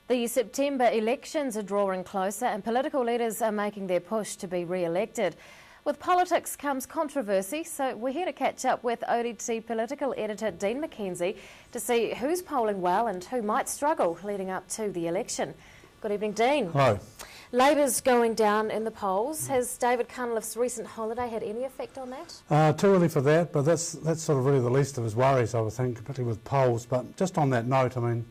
The September elections are drawing closer and political leaders are making their push to be re-elected. With politics comes controversy, so we're here to catch up with ODT political editor Dene Mackenzie to see who's polling well and who might struggle leading up to the election. Good evening, Dean. Hello. Labor's going down in the polls. Has David Cunliffe's recent holiday had any effect on that? Too early for that, but that's sort of really the least of his worries, I would think, particularly with polls. But just on that note, I mean,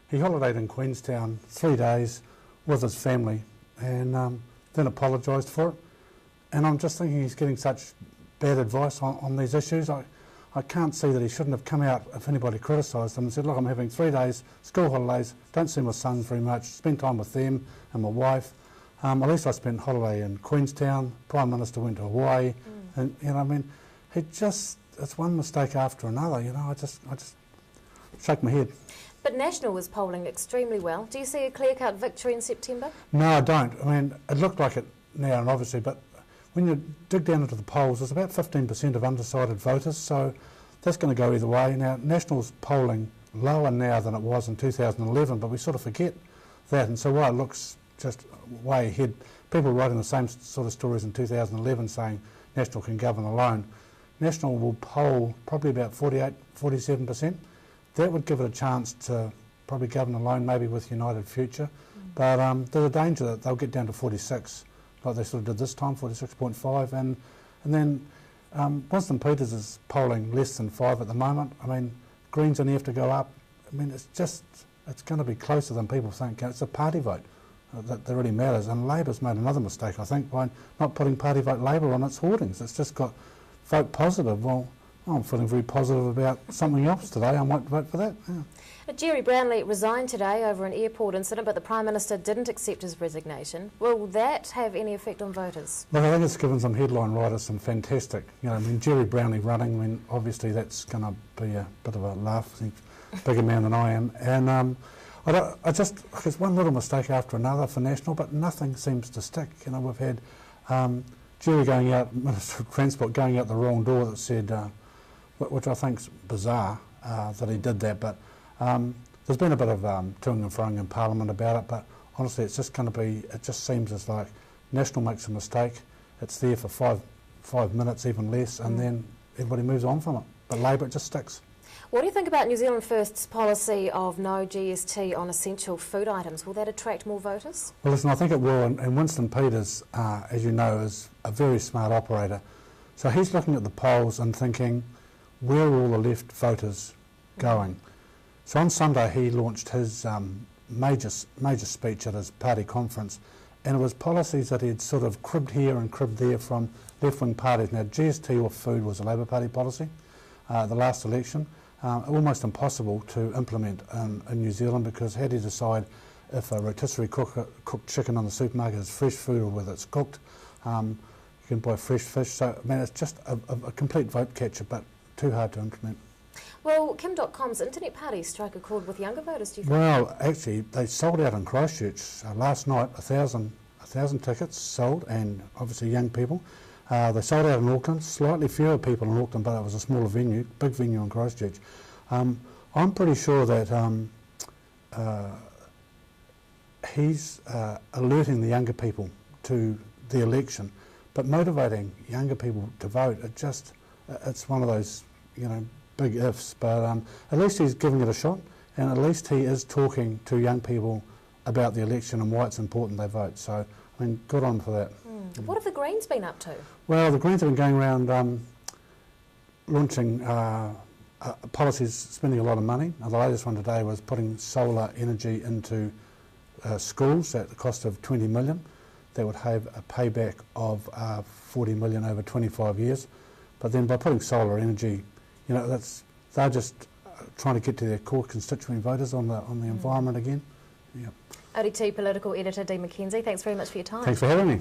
he holidayed in Queenstown 3 days with his family and then apologised for it. And I'm just thinking he's getting such bad advice on these issues. I can't see that he shouldn't have come out if anybody criticised him and said, look, I'm having 3 days, school holidays, don't see my sons very much, spend time with them and my wife. At least I spent holiday in Queenstown, Prime Minister went to Hawaii, and you know, I mean, it's one mistake after another, you know, I just shake my head. But National was polling extremely well. Do you see a clear-cut victory in September? No, I don't. I mean, it looked like it now, and obviously, but when you dig down into the polls, there's about 15% of undecided voters, so that's going to go either way. Now, National's polling lower now than it was in 2011, but we sort of forget that, and so while it looks just way ahead, people writing the same sort of stories in 2011 saying National can govern alone. National will poll probably about 48, 47%. That would give it a chance to probably govern alone, maybe with United Future. But there's a danger that they'll get down to 46, like they sort of did this time, 46.5. And then Winston Peters is polling less than 5 at the moment. I mean, Greens only have to go up. I mean, it's going to be closer than people think. It's a party vote that really matters. And Labor's made another mistake, I think, by not putting party vote Labor on its hoardings. It's just got vote positive. Well, I'm feeling very positive about something else today. I might vote for that. Yeah. Jerry Brownlee resigned today over an airport incident, but the Prime Minister didn't accept his resignation. Will that have any effect on voters? Look, I think it's given some headline writers some fantastic, you know, I mean, Jerry Brownlee running, I mean, obviously that's going to be a bit of a laugh. He's a bigger man than I am. And it's one little mistake after another for National, but nothing seems to stick. You know, we've had Jerry going out, Minister of Transport going out the wrong door that said, which I think's bizarre that he did that, but there's been a bit of toing and froing in Parliament about it, but honestly it's just going to be, it just seems as like National makes a mistake, it's there for five minutes, even less, and then everybody moves on from it. But Labor, it just sticks. What do you think about New Zealand First's policy of no GST on essential food items? Will that attract more voters? Well, listen, I think it will, and Winston Peters, as you know, is a very smart operator. So he's looking at the polls and thinking, where are all the left voters going? So on Sunday he launched his major speech at his party conference, and it was policies that he'd sort of cribbed here and cribbed there from left-wing parties. Now, GST off food was a Labor Party policy, the last election. Almost impossible to implement in New Zealand, because how do you decide if a rotisserie cooked chicken on the supermarket is fresh food or whether it's cooked? You can buy fresh fish. So, I mean, it's just a complete vote catcher, but too hard to implement. Well, Kim.com's internet party strike a chord with younger voters, do you think? Well, actually, they sold out in Christchurch last night, 1,000 tickets sold, and obviously young people. They sold out in Auckland, slightly fewer people in Auckland, but it was a smaller venue, big venue in Christchurch. I'm pretty sure that he's alerting the younger people to the election, but motivating younger people to vote, it's one of those, you know, big ifs, but at least he's giving it a shot, and at least he is talking to young people about the election and why it's important they vote. So, I mean, good on for that. What have the Greens been up to? Well, the Greens have been going around launching policies, spending a lot of money. The latest one today was putting solar energy into schools at the cost of 20 million. That would have a payback of 40 million over 25 years. But then by putting solar energy, you know, they're just trying to get to their core constituent voters on the environment again. Yep. ODT political editor Dene Mackenzie, thanks very much for your time. Thanks for having me.